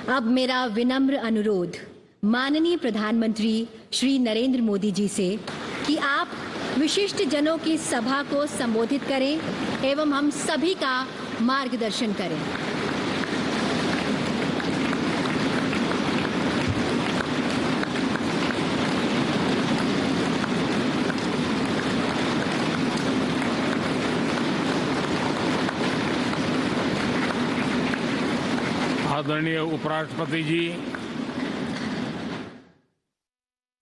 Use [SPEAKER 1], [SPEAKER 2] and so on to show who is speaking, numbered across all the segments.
[SPEAKER 1] अब मेरा विनम्र अनुरोध माननीय प्रधानमंत्री श्री नरेंद्र मोदी जी से कि आप विशिष्ट जनों की सभा को संबोधित करें एवं हम सभी का मार्गदर्शन करें।
[SPEAKER 2] आदरणीय उपराष्ट्रपति जी,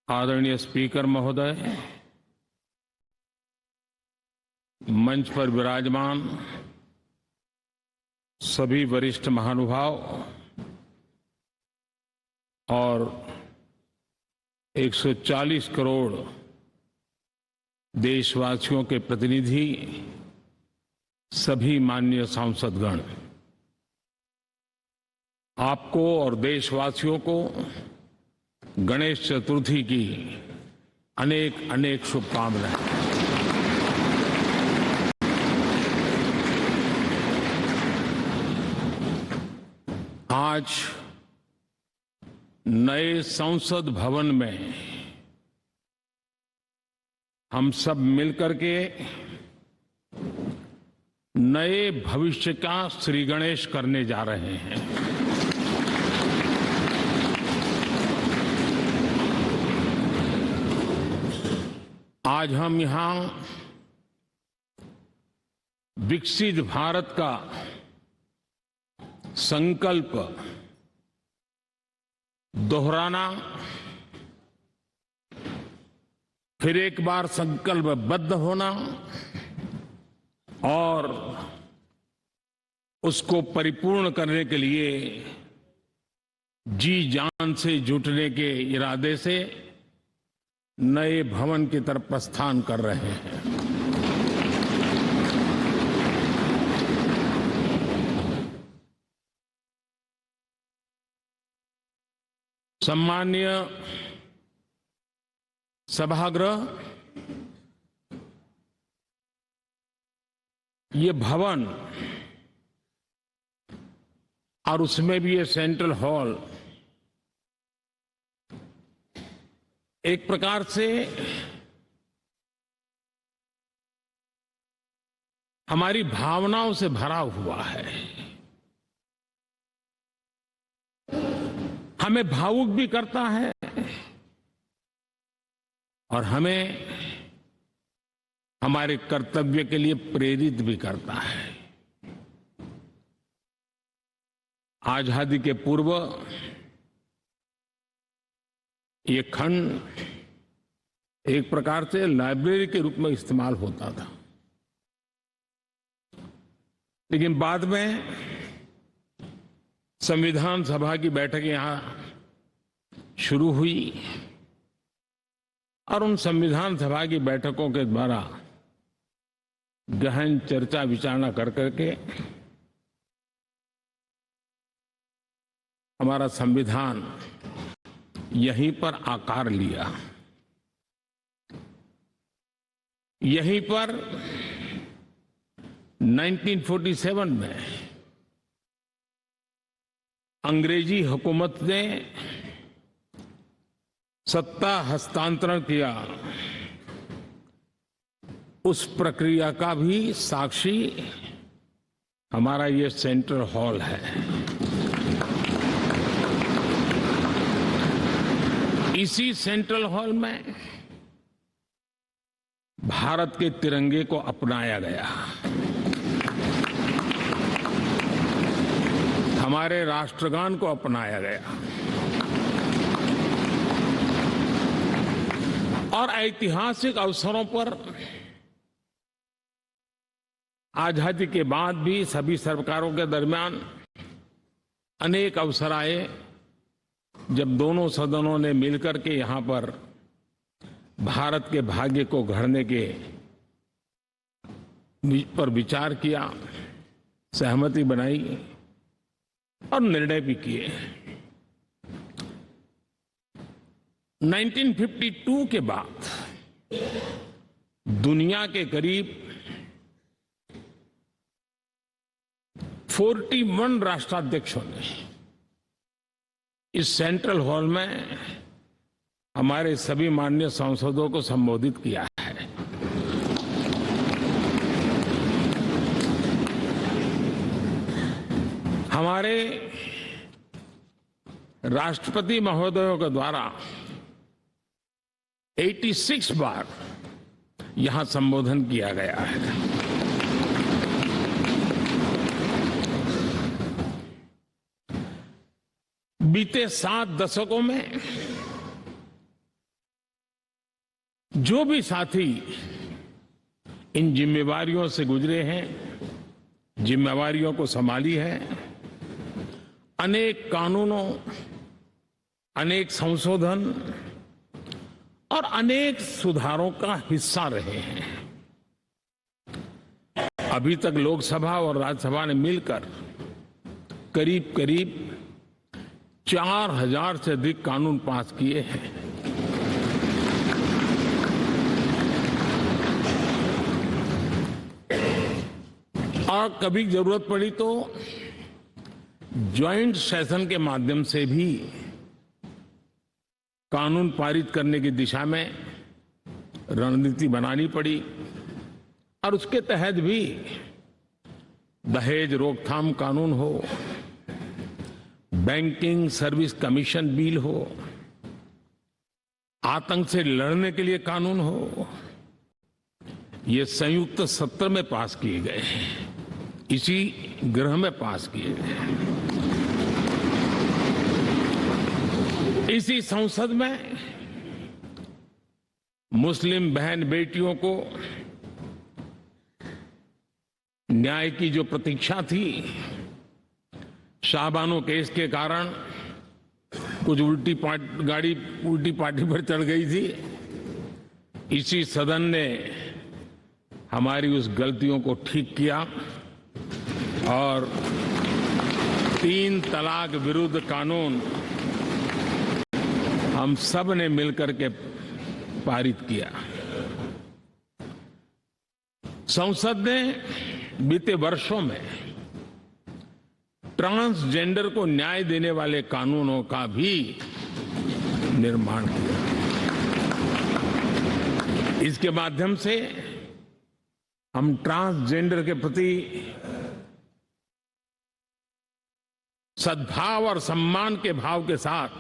[SPEAKER 2] आदरणीय स्पीकर महोदय, मंच पर विराजमान सभी वरिष्ठ महानुभाव और 140 करोड़ देशवासियों के प्रतिनिधि, सभी माननीय सांसदगण, आपको और देशवासियों को गणेश चतुर्थी की अनेक अनेक शुभकामनाएं। आज नए संसद भवन में हम सब मिलकर के नए भविष्य का श्री गणेश करने जा रहे हैं। आज हम यहां विकसित भारत का संकल्प दोहराना, फिर एक बार संकल्पबद्ध होना और उसको परिपूर्ण करने के लिए जी जान से जुटने के इरादे से नए भवन की तरफ प्रस्थान कर रहे हैं। सम्माननीय सभागृह, ये भवन और उसमें भी ये सेंट्रल हॉल एक प्रकार से हमारी भावनाओं से भरा हुआ है। हमें भावुक भी करता है और हमें हमारे कर्तव्य के लिए प्रेरित भी करता है। आजादी के पूर्व ये खंड एक प्रकार से लाइब्रेरी के रूप में इस्तेमाल होता था, लेकिन बाद में संविधान सभा की बैठक यहां शुरू हुई और उन संविधान सभा की बैठकों के द्वारा गहन चर्चा विचारणा कर करके हमारा संविधान यहीं पर आकार लिया। यहीं पर 1947 में अंग्रेजी हुकूमत ने सत्ता हस्तांतरण किया, उस प्रक्रिया का भी साक्षी हमारा ये सेंट्रल हॉल है। इसी सेंट्रल हॉल में भारत के तिरंगे को अपनाया गया, हमारे राष्ट्रगान को अपनाया गया और ऐतिहासिक अवसरों पर आजादी के बाद भी सभी सरकारों के दरमियान अनेक अवसर आए जब दोनों सदनों ने मिलकर के यहां पर भारत के भाग्य को गढ़ने के पर विचार किया, सहमति बनाई और निर्णय भी किए। 1952 के बाद दुनिया के करीब 41 राष्ट्राध्यक्षों ने इस सेंट्रल हॉल में हमारे सभी माननीय सांसदों को संबोधित किया है। हमारे राष्ट्रपति महोदयों के द्वारा 86 बार यहां संबोधन किया गया है। बीते 7 दशकों में जो भी साथी इन जिम्मेवारियों से गुजरे हैं, जिम्मेवारियों को संभाली है, अनेक कानूनों, अनेक संशोधन और अनेक सुधारों का हिस्सा रहे हैं। अभी तक लोकसभा और राज्यसभा ने मिलकर करीब करीब 4000 से अधिक कानून पास किए हैं। और कभी जरूरत पड़ी तो ज्वाइंट सेशन के माध्यम से भी कानून पारित करने की दिशा में रणनीति बनानी पड़ी और उसके तहत भी दहेज रोकथाम कानून हो, बैंकिंग सर्विस कमीशन बिल हो, आतंक से लड़ने के लिए कानून हो, ये संयुक्त सत्र में पास किए गए हैं, इसी गृह में पास किए गए। इसी संसद में मुस्लिम बहन बेटियों को न्याय की जो प्रतीक्षा थी, शाहबानो केस के कारण कुछ गाड़ी उल्टी पार्टी पर चढ़ गई थी। इसी सदन ने हमारी उस गलतियों को ठीक किया और 3 तलाक विरुद्ध कानून हम सब ने मिलकर के पारित किया। संसद ने बीते वर्षों में ट्रांसजेंडर को न्याय देने वाले कानूनों का भी निर्माण किया। इसके माध्यम से हम ट्रांसजेंडर के प्रति सद्भाव और सम्मान के भाव के साथ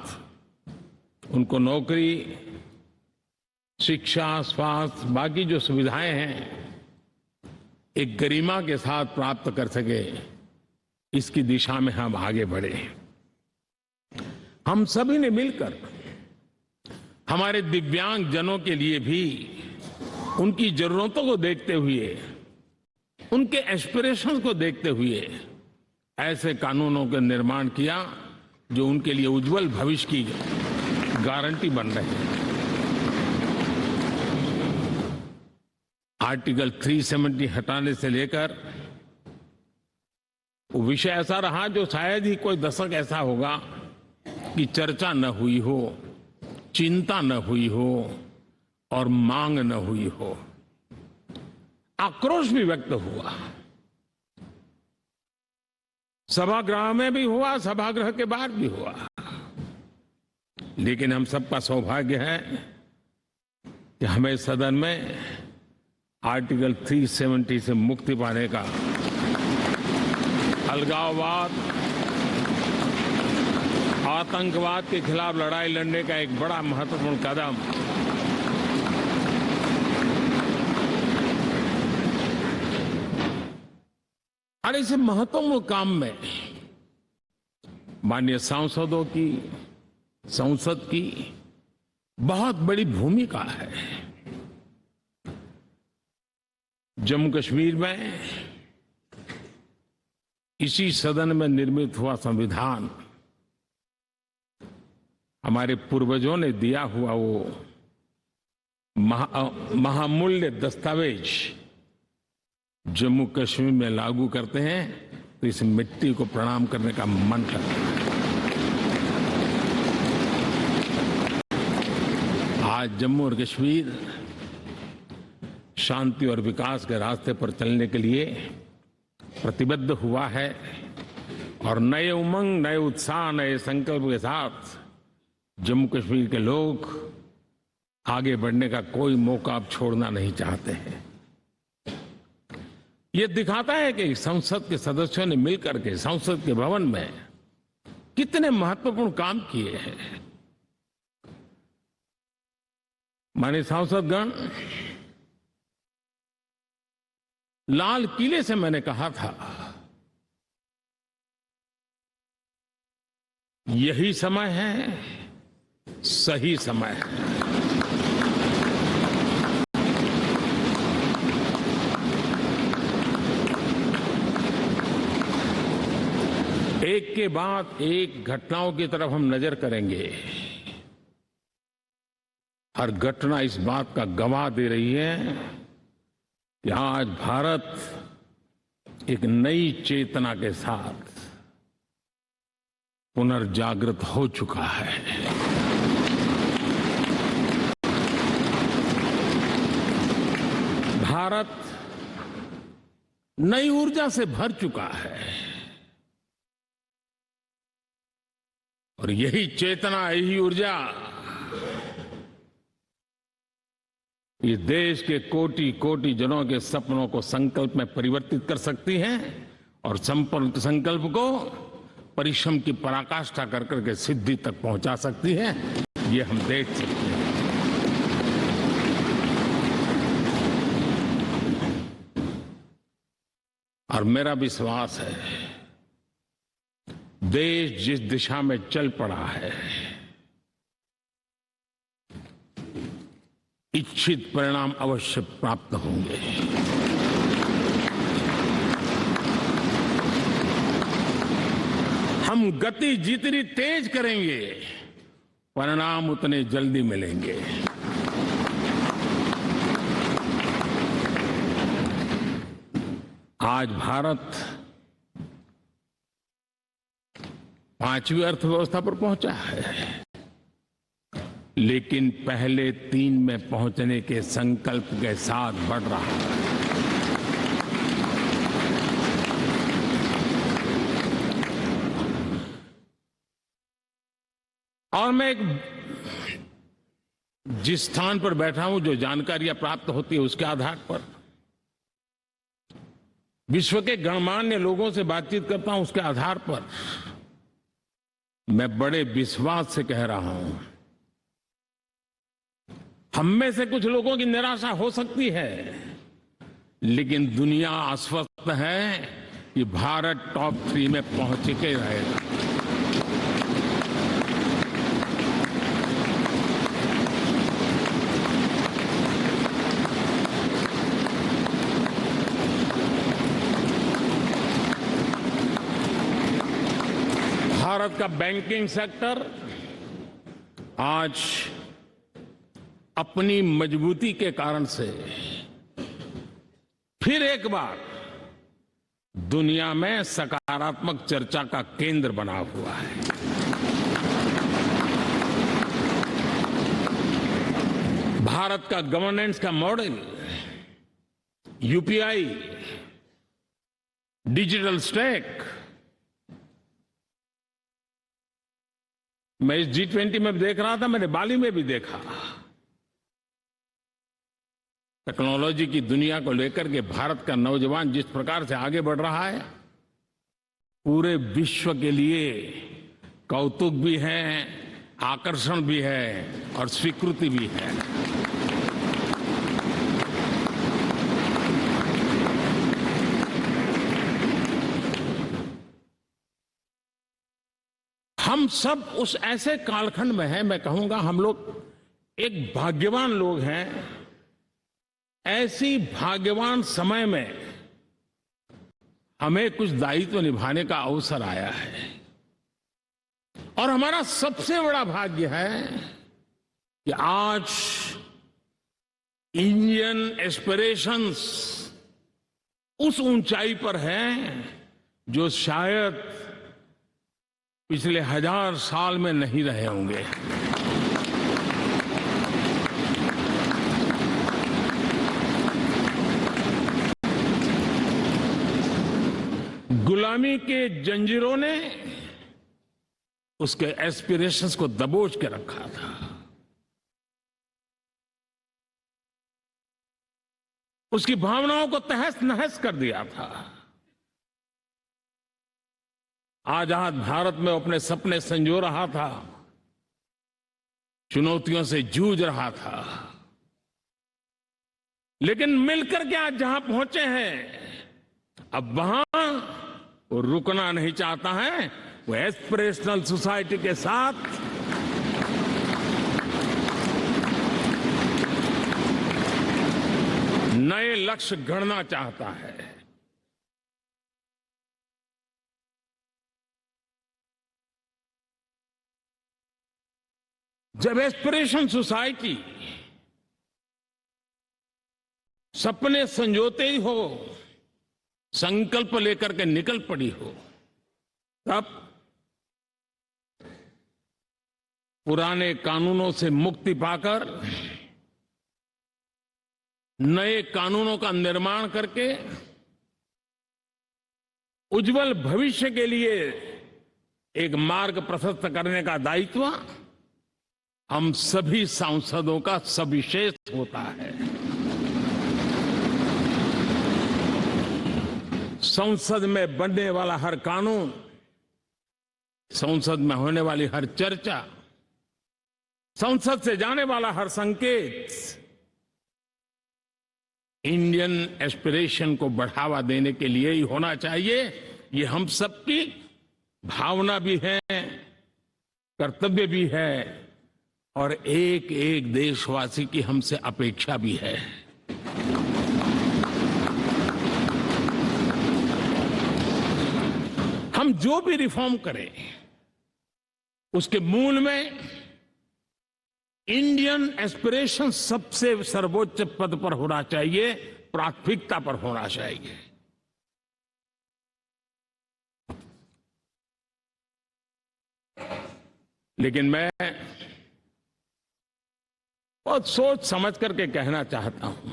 [SPEAKER 2] उनको नौकरी, शिक्षा, स्वास्थ्य, बाकी जो सुविधाएं हैं, एक गरिमा के साथ प्राप्त कर सके, इसकी दिशा में हम आगे बढ़े। हम सभी ने मिलकर हमारे दिव्यांग जनों के लिए भी उनकी जरूरतों को देखते हुए, उनके एस्पिरेशंस को देखते हुए ऐसे कानूनों का निर्माण किया जो उनके लिए उज्जवल भविष्य की गारंटी बन रहे हैं। आर्टिकल 370 हटाने से लेकर वो विषय ऐसा रहा जो शायद ही कोई दशक ऐसा होगा कि चर्चा न हुई हो, चिंता न हुई हो और मांग न हुई हो। आक्रोश भी व्यक्त हुआ, सभागृह में भी हुआ, सभागृह के बाहर भी हुआ। लेकिन हम सबका सौभाग्य है कि हमें सदन में आर्टिकल 370 से मुक्ति पाने का, अलगाववाद, आतंकवाद के खिलाफ लड़ाई लड़ने का एक बड़ा महत्वपूर्ण कदम और इस महत्वपूर्ण काम में माननीय सांसदों की, संसद की बहुत बड़ी भूमिका है। जम्मू कश्मीर में इसी सदन में निर्मित हुआ संविधान हमारे पूर्वजों ने दिया हुआ वो महामूल्य दस्तावेज जम्मू कश्मीर में लागू करते हैं तो इस मिट्टी को प्रणाम करने का मन करता है। आज जम्मू और कश्मीर शांति और विकास के रास्ते पर चलने के लिए प्रतिबद्ध हुआ है और नए उमंग, नए उत्साह, नए संकल्प के साथ जम्मू कश्मीर के लोग आगे बढ़ने का कोई मौका अब छोड़ना नहीं चाहते हैं। ये दिखाता है कि संसद के सदस्यों ने मिलकर के संसद के भवन में कितने महत्वपूर्ण काम किए हैं। माननीय सांसदगण, लाल किले से मैंने कहा था, यही समय है, सही समय है। एक के बाद एक घटनाओं की तरफ हम नजर करेंगे। हर घटना इस बात का गवाह दे रही है कि आज भारत एक नई चेतना के साथ पुनर्जागृत हो चुका है। भारत नई ऊर्जा से भर चुका है और यही चेतना, यही ऊर्जा इस देश के कोटि कोटि जनों के सपनों को संकल्प में परिवर्तित कर सकती है और संकल्प को परिश्रम की पराकाष्ठा कर करके सिद्धि तक पहुंचा सकती है। ये हम देख सकते हैं। और मेरा विश्वास है, देश जिस दिशा में चल पड़ा है, इच्छित परिणाम अवश्य प्राप्त होंगे। हम गति जितनी तेज करेंगे, परिणाम उतने जल्दी मिलेंगे। आज भारत 5वीं अर्थव्यवस्था पर पहुंचा है, लेकिन पहले 3 में पहुंचने के संकल्प के साथ बढ़ रहा है। और मैं जिस स्थान पर बैठा हूं, जो जानकारियां प्राप्त होती है, उसके आधार पर विश्व के गणमान्य लोगों से बातचीत करता हूं, उसके आधार पर मैं बड़े विश्वास से कह रहा हूं, हम में से कुछ लोगों की निराशा हो सकती है, लेकिन दुनिया आश्वस्त है कि भारत टॉप 3 में पहुंच के रहेगा। भारत का बैंकिंग सेक्टर आज अपनी मजबूती के कारण से फिर एक बार दुनिया में सकारात्मक चर्चा का केंद्र बना हुआ है। भारत का गवर्नेंस का मॉडल, यूपीआई, डिजिटल स्टैक, मैं इस G20 में देख रहा था, मैंने बाली में भी देखा। टेक्नोलॉजी की दुनिया को लेकर के भारत का नौजवान जिस प्रकार से आगे बढ़ रहा है, पूरे विश्व के लिए कौतुक भी है, आकर्षण भी है और स्वीकृति भी है। हम सब उस ऐसे कालखंड में हैं, मैं कहूंगा हम लोग एक भाग्यवान लोग हैं। ऐसी भाग्यवान समय में हमें कुछ दायित्व निभाने का अवसर आया है और हमारा सबसे बड़ा भाग्य है कि आज इंडियन एस्पिरेशंस उस ऊंचाई पर हैं जो शायद पिछले 1000 साल में नहीं रहे होंगे। गुलामी के जंजीरों ने उसके एस्पिरेशंस को दबोच के रखा था। उसकी भावनाओं को तहस नहस कर दिया था। आजाद भारत में अपने सपने संजो रहा था, चुनौतियों से जूझ रहा था, लेकिन मिलकर के आज जहां पहुंचे हैं, अब वहां वो रुकना नहीं चाहता है। वो एस्पिरेशनल सोसाइटी के साथ नए लक्ष्य गढ़ना चाहता है। जब एस्पिरेशन सोसाइटी सपने संजोते ही हो, संकल्प लेकर के निकल पड़ी हो, तब पुराने कानूनों से मुक्ति पाकर नए कानूनों का निर्माण करके उज्जवल भविष्य के लिए एक मार्ग प्रशस्त करने का दायित्व हम सभी सांसदों का सविशेष होता है। संसद में बनने वाला हर कानून, संसद में होने वाली हर चर्चा, संसद से जाने वाला हर संकेत इंडियन एस्पिरेशन को बढ़ावा देने के लिए ही होना चाहिए। ये हम सबकी भावना भी है, कर्तव्य भी है और एक एक देशवासी की हमसे अपेक्षा भी है। हम जो भी रिफॉर्म करें उसके मूल में इंडियन एस्पिरेशन सबसे सर्वोच्च पद पर होना चाहिए, प्राथमिकता पर होना चाहिए। लेकिन मैं बहुत सोच समझ करके कहना चाहता हूं,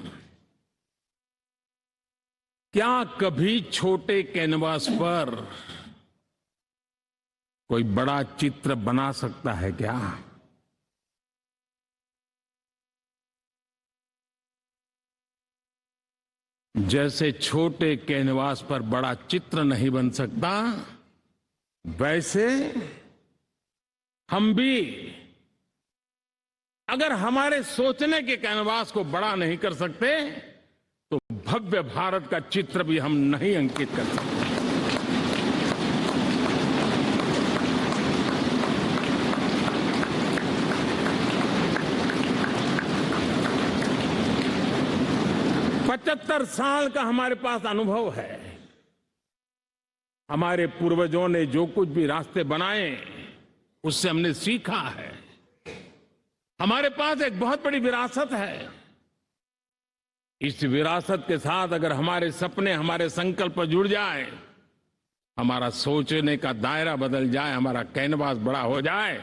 [SPEAKER 2] क्या कभी छोटे कैनवास पर कोई बड़ा चित्र बना सकता है क्या? जैसे छोटे कैनवास पर बड़ा चित्र नहीं बन सकता, वैसे हम भी अगर हमारे सोचने के कैनवास को बड़ा नहीं कर सकते तो भव्य भारत का चित्र भी हम नहीं अंकित कर सकते। पचहत्तर साल का हमारे पास अनुभव है। हमारे पूर्वजों ने जो कुछ भी रास्ते बनाए उससे हमने सीखा है। हमारे पास एक बहुत बड़ी विरासत है। इस विरासत के साथ अगर हमारे सपने, हमारे संकल्प जुड़ जाए, हमारा सोचने का दायरा बदल जाए, हमारा कैनवास बड़ा हो जाए,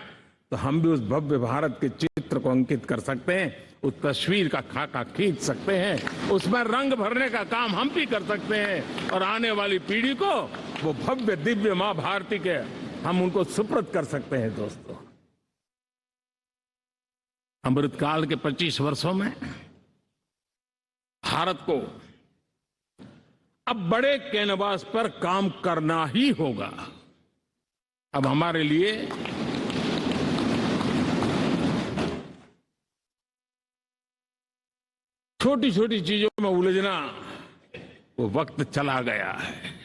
[SPEAKER 2] तो हम भी उस भव्य भारत के चित्र को अंकित कर सकते हैं, उस तस्वीर का खाका खींच सकते हैं, उसमें रंग भरने का काम हम भी कर सकते हैं और आने वाली पीढ़ी को वो भव्य दिव्य मां भारती के हम उनको सुपुर्द कर सकते हैं। दोस्तों, अमृतकाल के 25 वर्षों में भारत को अब बड़े कैनवास पर काम करना ही होगा। अब हमारे लिए छोटी छोटी चीजों में उलझना वो वक्त चला गया है।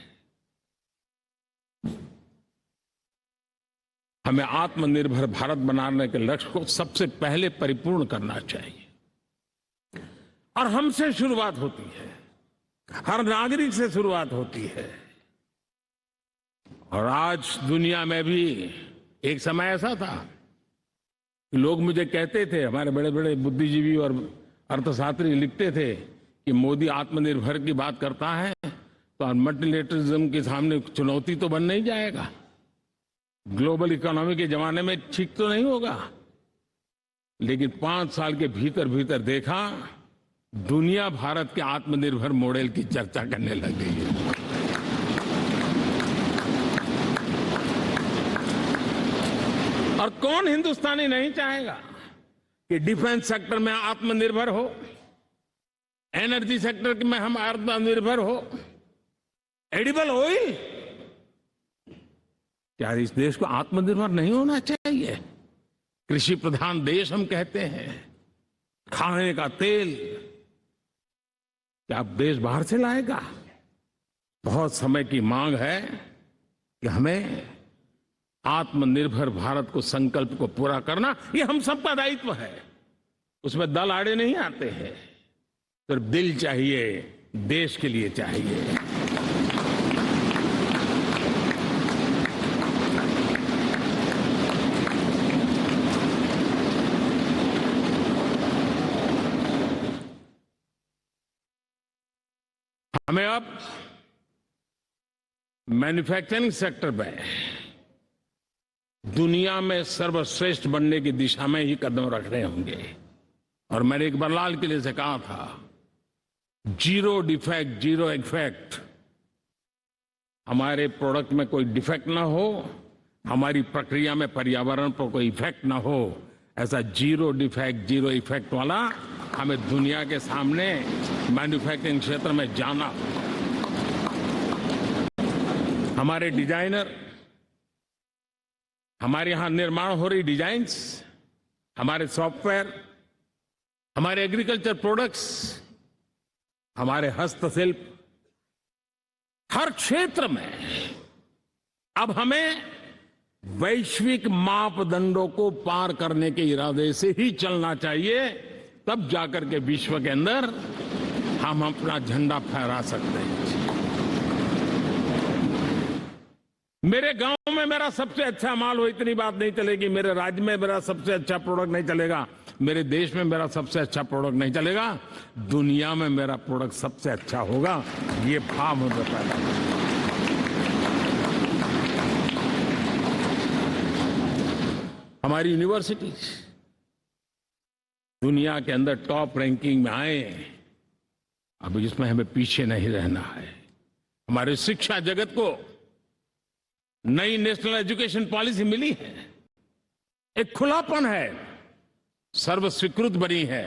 [SPEAKER 2] हमें आत्मनिर्भर भारत बनाने के लक्ष्य को सबसे पहले परिपूर्ण करना चाहिए और हमसे शुरुआत होती है, हर नागरिक से शुरुआत होती है। और आज दुनिया में भी एक समय ऐसा था कि लोग मुझे कहते थे, हमारे बड़े बड़े बुद्धिजीवी और अर्थशास्त्री लिखते थे कि मोदी आत्मनिर्भर की बात करता है तो मल्टीलेटरलिज्म के सामने चुनौती तो बन नहीं जाएगा, ग्लोबल इकोनॉमी के जमाने में ठीक तो नहीं होगा। लेकिन 5 साल के भीतर भीतर देखा, दुनिया भारत के आत्मनिर्भर मॉडल की चर्चा करने लग गई है। कौन हिंदुस्तानी नहीं चाहेगा कि डिफेंस सेक्टर में आत्मनिर्भर हो, एनर्जी सेक्टर में हम आत्मनिर्भर हो, एडिबल ऑयल, क्या इस देश को आत्मनिर्भर नहीं होना चाहिए? कृषि प्रधान देश हम कहते हैं, खाने का तेल क्या अब देश बाहर से लाएगा? बहुत समय की मांग है कि हमें आत्मनिर्भर भारत को संकल्प को पूरा करना, ये हम सबका दायित्व है। उसमें दल आड़े नहीं आते हैं, सिर्फ दिल चाहिए, देश के लिए चाहिए। हमें अब मैन्युफैक्चरिंग सेक्टर में दुनिया में सर्वश्रेष्ठ बनने की दिशा में ही कदम रखने होंगे। और मैंने एक बार लाल किले से कहा था, जीरो डिफेक्ट जीरो इफेक्ट। हमारे प्रोडक्ट में कोई डिफेक्ट ना हो, हमारी प्रक्रिया में पर्यावरण पर कोई इफेक्ट ना हो, ऐसा जीरो डिफेक्ट जीरो इफेक्ट वाला हमें दुनिया के सामने मैन्युफैक्चरिंग क्षेत्र में जाना। हमारे डिजाइनर, हमारे यहां निर्माण हो रही डिजाइन्स, हमारे सॉफ्टवेयर, हमारे एग्रीकल्चर प्रोडक्ट्स, हमारे हस्तशिल्प, हर क्षेत्र में अब हमें वैश्विक मापदंडों को पार करने के इरादे से ही चलना चाहिए, तब जाकर के विश्व के अंदर हम अपना झंडा फहरा सकते हैं। मेरे गांव में मेरा सबसे अच्छा माल हो, इतनी बात नहीं चलेगी। मेरे राज्य में मेरा सबसे अच्छा प्रोडक्ट नहीं चलेगा, मेरे देश में मेरा सबसे अच्छा प्रोडक्ट नहीं चलेगा, दुनिया में मेरा प्रोडक्ट सबसे अच्छा होगा, ये भाव मुझे पैदा होगा। हमारी यूनिवर्सिटीज दुनिया के अंदर टॉप रैंकिंग में आए, अब इसमें हमें पीछे नहीं रहना है। हमारे शिक्षा जगत को नई नेशनल एजुकेशन पॉलिसी मिली है, एक खुलापन है, सर्व स्वीकृत बनी है,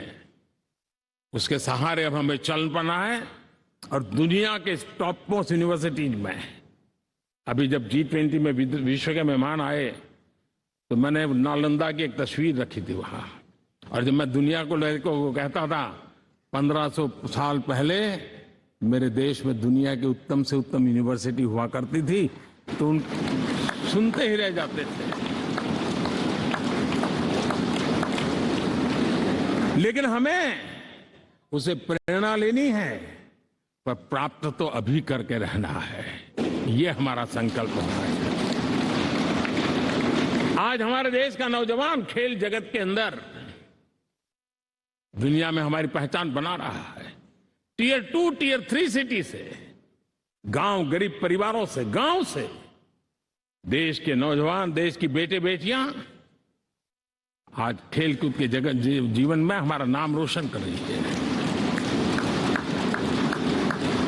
[SPEAKER 2] उसके सहारे अब हमें चल पाना है। और दुनिया के टॉप मोस्ट यूनिवर्सिटीज में अभी जब G20 में विश्व के मेहमान आए तो मैंने नालंदा की एक तस्वीर रखी थी वहां, और जब मैं दुनिया को कहता था 1500 साल पहले मेरे देश में दुनिया की उत्तम से उत्तम यूनिवर्सिटी हुआ करती थी, तो उन सुनते ही रह जाते थे। लेकिन हमें उसे प्रेरणा लेनी है, पर प्राप्त तो अभी करके रहना है, ये हमारा संकल्प होना है। आज हमारे देश का नौजवान खेल जगत के अंदर दुनिया में हमारी पहचान बना रहा है। टियर 2, टियर 3 सिटी से, गांव, गरीब परिवारों से, गांव से देश के नौजवान, देश की बेटे बेटियां आज खेलकूद के जगत जीवन में हमारा नाम रोशन कर रही है।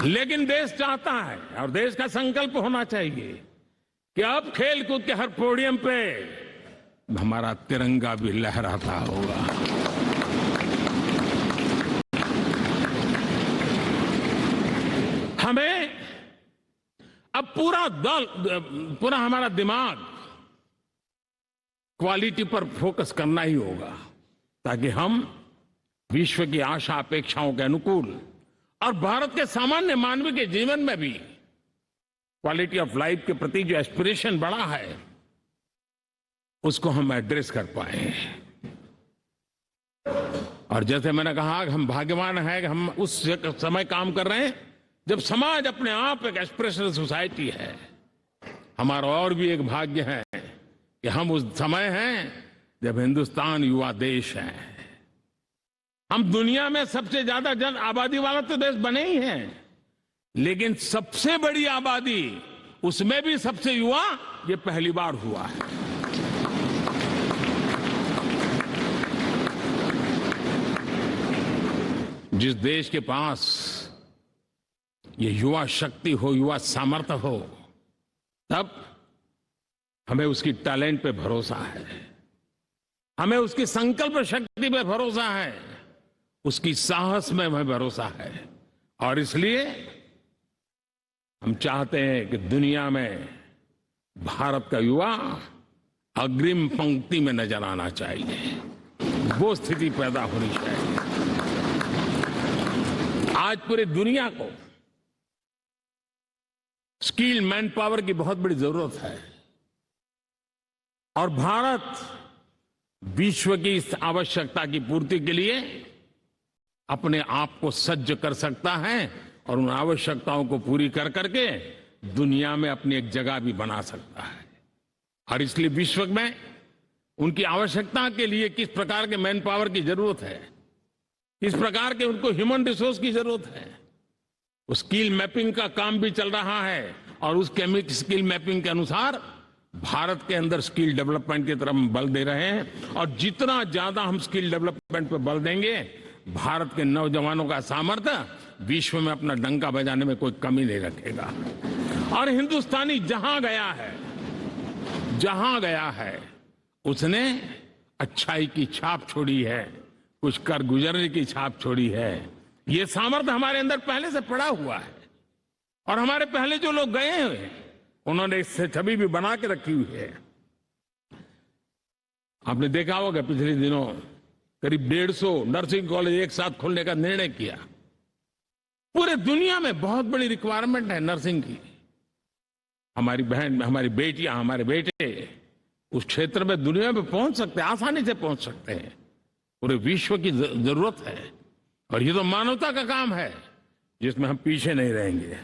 [SPEAKER 2] लेकिन देश चाहता है और देश का संकल्प होना चाहिए कि अब खेलकूद के हर पोडियम पे हमारा तिरंगा भी लहराता होगा। हमें अब पूरा हमारा दिमाग क्वालिटी पर फोकस करना ही होगा, ताकि हम विश्व की आशा अपेक्षाओं के अनुकूल और भारत के सामान्य मानव के जीवन में भी क्वालिटी ऑफ लाइफ के प्रति जो एस्पिरेशन बढ़ा है, उसको हम एड्रेस कर पाए। और जैसे मैंने कहा कि हम भाग्यवान हैं कि हम उस समय काम कर रहे हैं जब समाज अपने आप एक एस्पिरेशनल सोसाइटी है। हमारा और भी एक भाग्य है कि हम उस समय हैं जब हिंदुस्तान युवा देश है। हम दुनिया में सबसे ज्यादा जन आबादी वाला तो देश बने ही हैं, लेकिन सबसे बड़ी आबादी, उसमें भी सबसे युवा, ये पहली बार हुआ है। जिस देश के पास ये युवा शक्ति हो, युवा सामर्थ्य हो, तब हमें उसकी टैलेंट पे भरोसा है। हमें उसकी संकल्प शक्ति में भरोसा है, उसकी साहस में हमें भरोसा है। और इसलिए हम चाहते हैं कि दुनिया में भारत का युवा अग्रिम पंक्ति में नजर आना चाहिए, वो स्थिति पैदा होनी चाहिए। आज पूरी दुनिया को स्किल मैन पावर की बहुत बड़ी जरूरत है और भारत विश्व की इस आवश्यकता की पूर्ति के लिए अपने आप को सज्ज कर सकता है और उन आवश्यकताओं को पूरी कर करके दुनिया में अपनी एक जगह भी बना सकता है। और इसलिए विश्व में उनकी आवश्यकता के लिए किस प्रकार के मैन पावर की जरूरत है, किस प्रकार के उनको ह्यूमन रिसोर्स की जरूरत है, उस स्किल मैपिंग का काम भी चल रहा है और उस स्किल मैपिंग के अनुसार भारत के अंदर स्किल डेवलपमेंट की तरफ हम बल दे रहे हैं। और जितना ज्यादा हम स्किल डेवलपमेंट पर बल देंगे, भारत के नौजवानों का सामर्थ्य विश्व में अपना डंका बजाने में कोई कमी नहीं रखेगा। और हिंदुस्तानी जहां गया है उसने अच्छाई की छाप छोड़ी है, कुछ कर गुजरने की छाप छोड़ी है। ये सामर्थ्य हमारे अंदर पहले से पड़ा हुआ है और हमारे पहले जो लोग गए हैं उन्होंने इससे छवि भी बना के रखी हुई है। आपने देखा होगा पिछले दिनों करीब 150 नर्सिंग कॉलेज एक साथ खोलने का निर्णय किया। पूरे दुनिया में बहुत बड़ी रिक्वायरमेंट है नर्सिंग की। हमारी बहन, हमारी बेटियां, हमारे बेटे उस क्षेत्र में दुनिया में पहुंच सकते हैं, आसानी से पहुंच सकते हैं। पूरे विश्व की जरूरत है और ये तो मानवता का काम है जिसमें हम पीछे नहीं रहेंगे।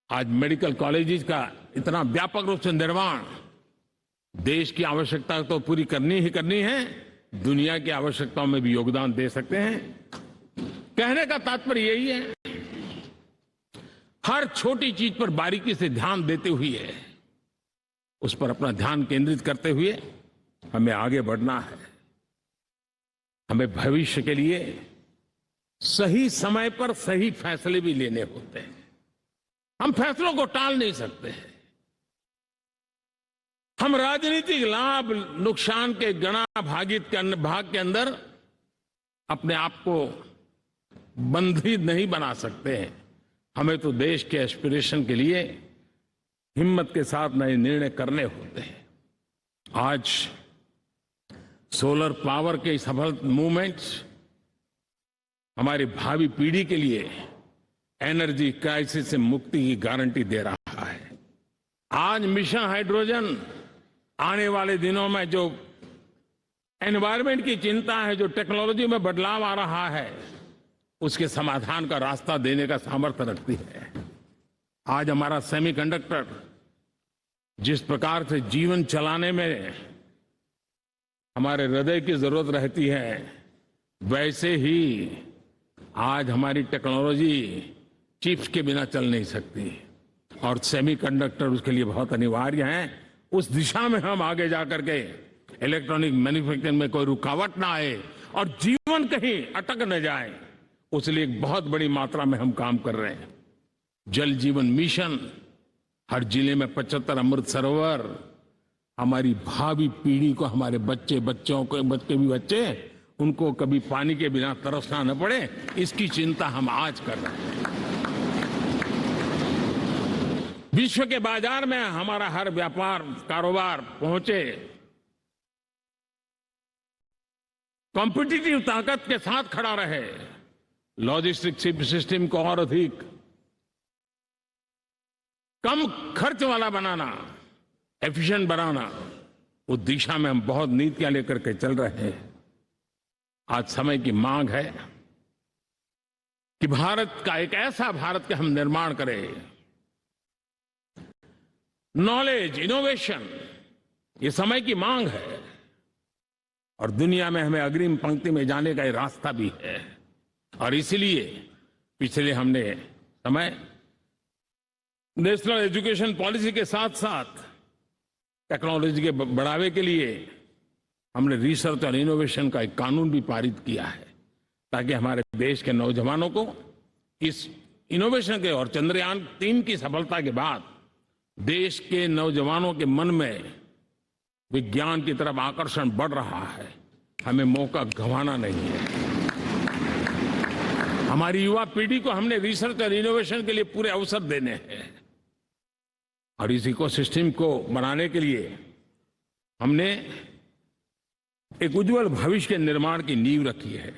[SPEAKER 2] आज मेडिकल कॉलेजेस का इतना व्यापक रूप से निर्माण देश की आवश्यकता तो पूरी करनी ही करनी है, दुनिया की आवश्यकताओं में भी योगदान दे सकते हैं। कहने का तात्पर्य यही है, हर छोटी चीज पर बारीकी से ध्यान देते हुए, उस पर अपना ध्यान केंद्रित करते हुए हमें आगे बढ़ना है। हमें भविष्य के लिए सही समय पर सही फैसले भी लेने होते हैं। हम फैसलों को टाल नहीं सकते। हम राजनीतिक लाभ नुकसान के गणा भाग के अंदर अपने आप को बंधित नहीं बना सकते हैं। हमें तो देश के एस्पिरेशन के लिए हिम्मत के साथ नए निर्णय करने होते हैं। आज सोलर पावर के सफल मूवमेंट्स हमारी भावी पीढ़ी के लिए एनर्जी क्राइसिस से मुक्ति की गारंटी दे रहा है। आज मिशन हाइड्रोजन आने वाले दिनों में जो एनवायरमेंट की चिंता है, जो टेक्नोलॉजी में बदलाव आ रहा है, उसके समाधान का रास्ता देने का सामर्थ्य रखती है। आज हमारा सेमीकंडक्टर जिस प्रकार से जीवन चलाने में हमारे हृदय की जरूरत रहती है, वैसे ही आज हमारी टेक्नोलॉजी चिप्स के बिना चल नहीं सकती और सेमीकंडक्टर उसके लिए बहुत अनिवार्य है। उस दिशा में हम आगे जाकर के इलेक्ट्रॉनिक मैन्युफैक्चरिंग में कोई रुकावट ना आए और जीवन कहीं अटक न जाए, उसलिए एक बहुत बड़ी मात्रा में हम काम कर रहे हैं। जल जीवन मिशन, हर जिले में 75 अमृत सरोवर, हमारी भावी पीढ़ी को, हमारे बच्चे उनको कभी पानी के बिना तरसना न पड़े, इसकी चिंता हम आज कर रहे हैं। विश्व के बाजार में हमारा हर व्यापार कारोबार पहुंचे, कॉम्पिटिटिव ताकत के साथ खड़ा रहे, लॉजिस्टिक सिस्टम को और अधिक कम खर्च वाला बनाना, एफिशिएंट बनाना, उस दिशा में हम बहुत नीतियां लेकर के चल रहे हैं। आज समय की मांग है कि भारत का एक ऐसा भारत का हम निर्माण करें। नॉलेज, इनोवेशन, ये समय की मांग है और दुनिया में हमें अग्रिम पंक्ति में जाने का ये रास्ता भी है। और इसलिए पिछले हमने समय नेशनल एजुकेशन पॉलिसी के साथ साथ टेक्नोलॉजी के बढ़ावे के लिए हमने रिसर्च और इनोवेशन का एक कानून भी पारित किया है, ताकि हमारे देश के नौजवानों को इस इनोवेशन के और चंद्रयान 3 की सफलता के बाद देश के नौजवानों के मन में विज्ञान की तरफ आकर्षण बढ़ रहा है। हमें मौका गंवाना नहीं है। हमारी युवा पीढ़ी को हमने रिसर्च और इनोवेशन के लिए पूरे अवसर देने हैं और इस इकोसिस्टम को बनाने के लिए हमने एक उज्जवल भविष्य के निर्माण की नींव रखी है।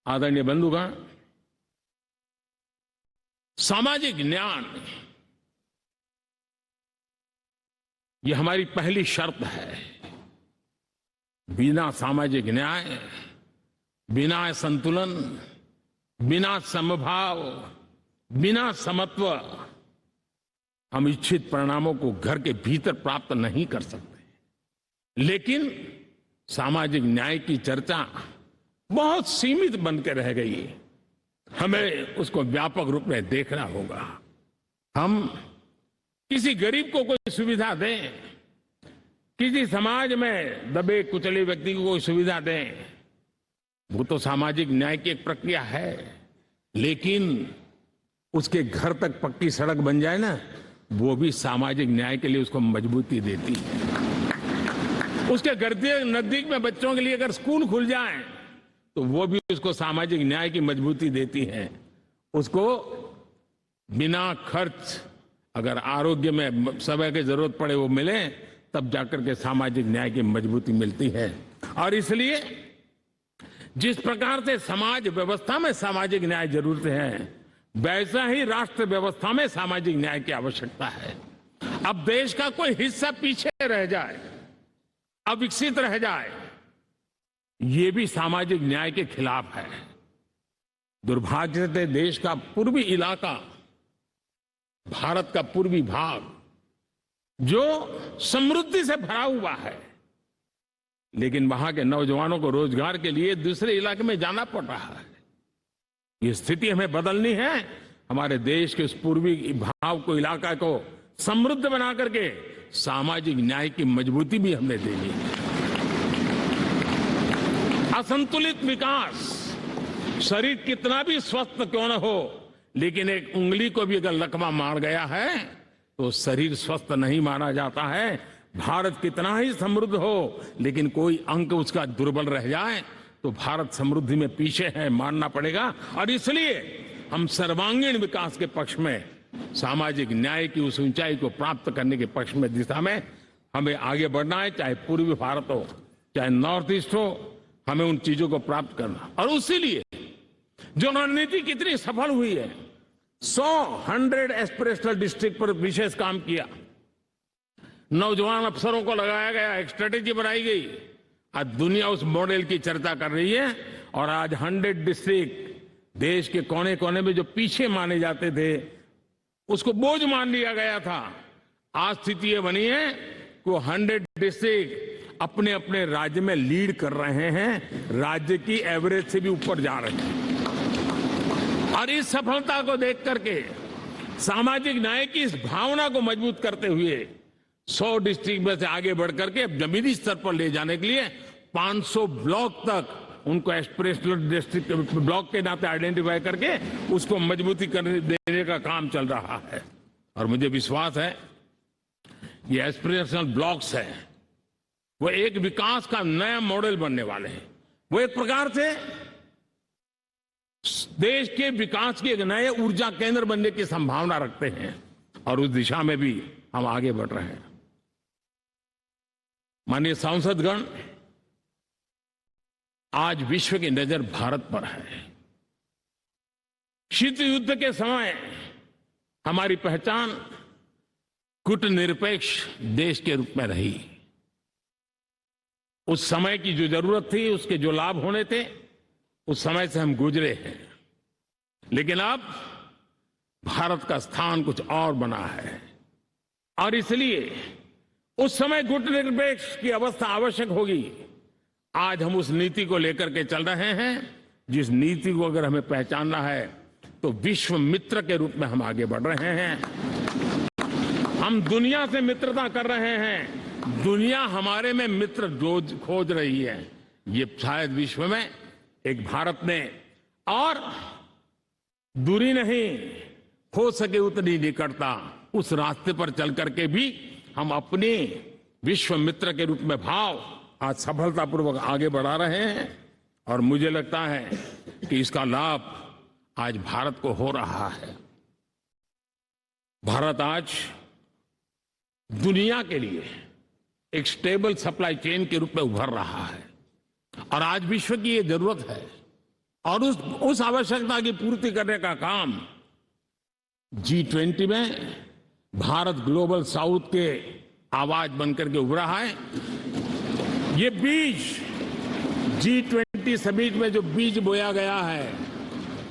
[SPEAKER 2] आदरणीय बंधुगण, सामाजिक न्याय ये हमारी पहली शर्त है। बिना सामाजिक न्याय, बिना संतुलन, बिना समभाव, बिना समत्व हम इच्छित परिणामों को घर के भीतर प्राप्त नहीं कर सकते। लेकिन सामाजिक न्याय की चर्चा बहुत सीमित बन के रह गई। हमें उसको व्यापक रूप में देखना होगा। हम किसी गरीब को कोई सुविधा दें, किसी समाज में दबे कुचले व्यक्ति को कोई सुविधा दें, वो तो सामाजिक न्याय की एक प्रक्रिया है। लेकिन उसके घर तक पक्की सड़क बन जाए ना, वो भी सामाजिक न्याय के लिए उसको मजबूती देती है। उसके घर के नजदीक में बच्चों के लिए अगर स्कूल खुल जाए तो वो भी उसको सामाजिक न्याय की मजबूती देती है। उसको बिना खर्च अगर आरोग्य में समय की जरूरत पड़े वो मिले, तब जाकर के सामाजिक न्याय की मजबूती मिलती है। और इसलिए जिस प्रकार से समाज व्यवस्था में सामाजिक न्याय जरूरत है, वैसा ही राष्ट्र व्यवस्था में सामाजिक न्याय की आवश्यकता है। अब देश का कोई हिस्सा पीछे रह जाए, अविकसित रह जाए, ये भी सामाजिक न्याय के खिलाफ है। दुर्भाग्य से देश का पूर्वी इलाका, भारत का पूर्वी भाग जो समृद्धि से भरा हुआ है, लेकिन वहां के नौजवानों को रोजगार के लिए दूसरे इलाके में जाना पड़ रहा है। ये स्थिति हमें बदलनी है। हमारे देश के उस पूर्वी भाग को, इलाका को समृद्ध बना करके सामाजिक न्याय की मजबूती भी हमने देनी है। असंतुलित विकास, शरीर कितना भी स्वस्थ क्यों न हो, लेकिन एक उंगली को भी अगर लकवा मार गया है तो शरीर स्वस्थ नहीं माना जाता है। भारत कितना ही समृद्ध हो, लेकिन कोई अंग उसका दुर्बल रह जाए तो भारत समृद्धि में पीछे है, मानना पड़ेगा। और इसलिए हम सर्वांगीण विकास के पक्ष में, सामाजिक न्याय की उस ऊंचाई को प्राप्त करने के पक्ष में, दिशा में हमें आगे बढ़ना है। चाहे पूर्वी भारत हो, चाहे नॉर्थ ईस्ट हो, हमें उन चीजों को प्राप्त करना। और उसीलिए जो रणनीति कितनी सफल हुई है, 100 एस्पिरेशनल डिस्ट्रिक्ट पर विशेष काम किया, नौजवान अफसरों को लगाया गया, एक स्ट्रेटेजी बनाई गई। आज दुनिया उस मॉडल की चर्चा कर रही है और आज 100 डिस्ट्रिक्ट देश के कोने कोने में जो पीछे माने जाते थे, उसको बोझ मान लिया गया था। आज स्थिति ये बनी है कि 100 डिस्ट्रिक्ट अपने अपने राज्य में लीड कर रहे हैं, राज्य की एवरेज से भी ऊपर जा रहे हैं। और इस सफलता को देख करके, सामाजिक न्याय की इस भावना को मजबूत करते हुए 100 डिस्ट्रिक्ट में से आगे बढ़ करके अब जमीनी स्तर पर ले जाने के लिए 500 ब्लॉक तक उनको एस्पिरेशनल डिस्ट्रिक्ट ब्लॉक के नाते आइडेंटिफाई करके उसको मजबूती करने देने का काम चल रहा है। और मुझे विश्वास है ये एस्पिरेशनल ब्लॉक्स है, वो एक विकास का नया मॉडल बनने वाले हैं। वो एक प्रकार से देश के विकास के एक नए ऊर्जा केंद्र बनने की संभावना रखते हैं और उस दिशा में भी हम आगे बढ़ रहे हैं। माननीय सांसदगण, आज विश्व की नजर भारत पर है। शीत युद्ध के समय हमारी पहचान कूटनिरपेक्ष देश के रूप में रही। उस समय की जो जरूरत थी, उसके जो लाभ होने थे, उस समय से हम गुजरे हैं। लेकिन अब भारत का स्थान कुछ और बना है और इसलिए उस समय कूटनिरपेक्ष की अवस्था आवश्यक होगी। आज हम उस नीति को लेकर के चल रहे हैं, जिस नीति को अगर हमें पहचानना है तो विश्व मित्र के रूप में हम आगे बढ़ रहे हैं। हम दुनिया से मित्रता कर रहे हैं, दुनिया हमारे में मित्र खोज रही है। ये शायद विश्व में एक भारत ने और दूरी नहीं, हो सके उतनी निकटता, उस रास्ते पर चल करके भी हम अपने विश्व मित्र के रूप में भाव आज सफलतापूर्वक आगे बढ़ा रहे हैं और मुझे लगता है कि इसका लाभ आज भारत को हो रहा है। भारत आज दुनिया के लिए एक स्टेबल सप्लाई चेन के रूप में उभर रहा है और आज विश्व की ये जरूरत है और उस आवश्यकता की पूर्ति करने का काम G20 में भारत ग्लोबल साउथ के आवाज बनकर के उभरा है। ये बीज G20 समिट में जो बीज बोया गया है,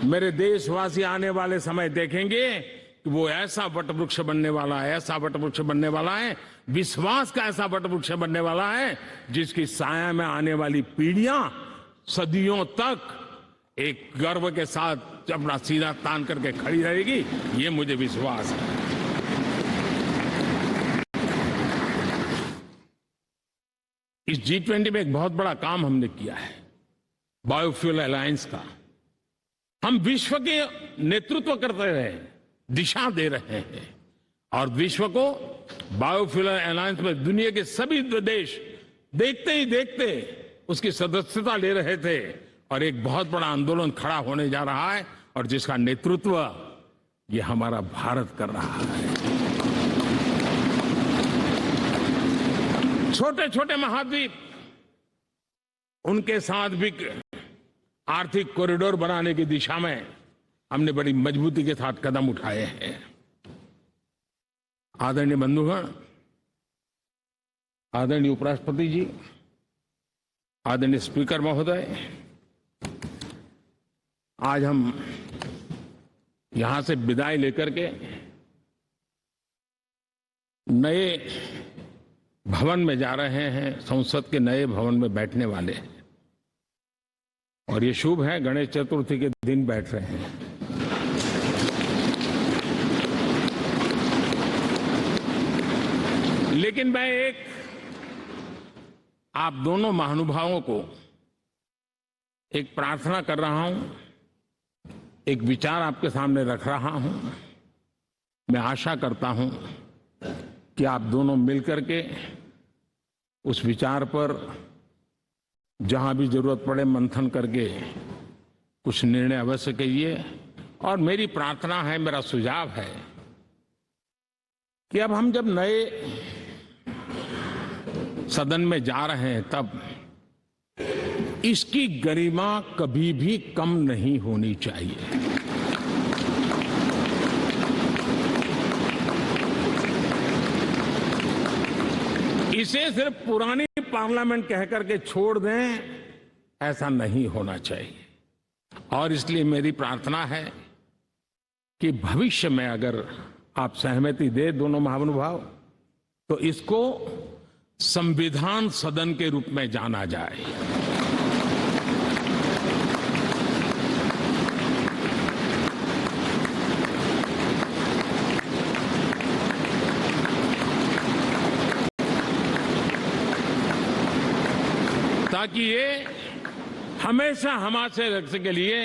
[SPEAKER 2] मेरे देशवासी आने वाले समय देखेंगे कि वो ऐसा वटवृक्ष बनने वाला है, ऐसा वटवृक्ष बनने वाला है, विश्वास का ऐसा वटवृक्ष बनने वाला है जिसकी साया में आने वाली पीढ़ियां सदियों तक एक गर्व के साथ अपना सीधा तान करके खड़ी रहेगी, ये मुझे विश्वास है। इस G20 में एक बहुत बड़ा काम हमने किया है, बायोफ्यूल अलायंस का। हम विश्व के नेतृत्व करते रहे, दिशा दे रहे हैं और विश्व को बायोफ्यूल अलायंस में दुनिया के सभी देश देखते ही देखते उसकी सदस्यता ले रहे थे और एक बहुत बड़ा आंदोलन खड़ा होने जा रहा है और जिसका नेतृत्व ये हमारा भारत कर रहा है। छोटे छोटे महाद्वीप, उनके साथ भी आर्थिक कॉरिडोर बनाने की दिशा में हमने बड़ी मजबूती के साथ कदम उठाए हैं। आदरणीय बंधुगण, आदरणीय उपराष्ट्रपति जी, आदरणीय स्पीकर महोदय, आज हम यहां से विदाई लेकर के नए भवन में जा रहे हैं, संसद के नए भवन में बैठने वाले हैं और ये शुभ है, गणेश चतुर्थी के दिन बैठ रहे हैं। लेकिन मैं एक आप दोनों महानुभावों को एक प्रार्थना कर रहा हूं, एक विचार आपके सामने रख रहा हूं। मैं आशा करता हूं कि आप दोनों मिलकर के उस विचार पर जहां भी जरूरत पड़े मंथन करके कुछ निर्णय अवश्य कीजिए। और मेरी प्रार्थना है, मेरा सुझाव है कि अब हम जब नए सदन में जा रहे हैं तब इसकी गरिमा कभी भी कम नहीं होनी चाहिए। इसे सिर्फ पुरानी पार्लियामेंट कहकर के छोड़ दें, ऐसा नहीं होना चाहिए। और इसलिए मेरी प्रार्थना है कि भविष्य में अगर आप सहमति दे दोनों महानुभाव, तो इसको संविधान सदन के रूप में जाना जाए। ताकि ये हमेशा हमारे रक्षा के लिए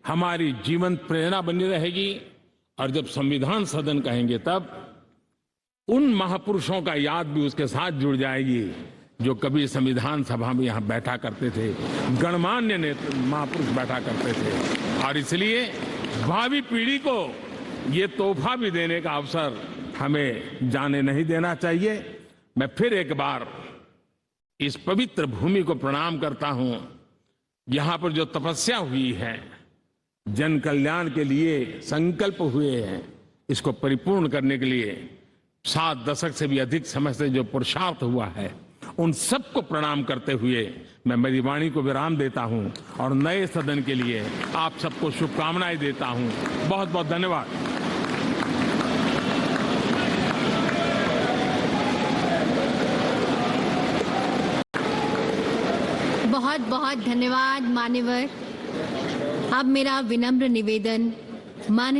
[SPEAKER 2] हमारी जीवन प्रेरणा बनी रहेगी। और जब संविधान सदन कहेंगे तब उन महापुरुषों का याद भी उसके साथ जुड़ जाएगी जो कभी संविधान सभा में यहां बैठा करते थे, गणमान्य महापुरुष बैठा करते थे। और इसलिए भावी पीढ़ी को ये तोहफा भी देने का अवसर हमें जाने नहीं देना चाहिए। मैं फिर एक बार इस पवित्र भूमि को प्रणाम करता हूं। यहां पर जो तपस्या हुई है, जन कल्याण के लिए संकल्प हुए हैं, इसको परिपूर्ण करने के लिए 7 दशक से भी अधिक समय से जो पुरुषार्थ हुआ है, उन सबको प्रणाम करते हुए मैं मेरी वाणी को विराम देता हूं और नए सदन के लिए आप सबको शुभकामनाएं देता हूं। बहुत बहुत धन्यवाद।
[SPEAKER 1] बहुत बहुत धन्यवाद मान्यवर। अब मेरा विनम्र निवेदन माननीय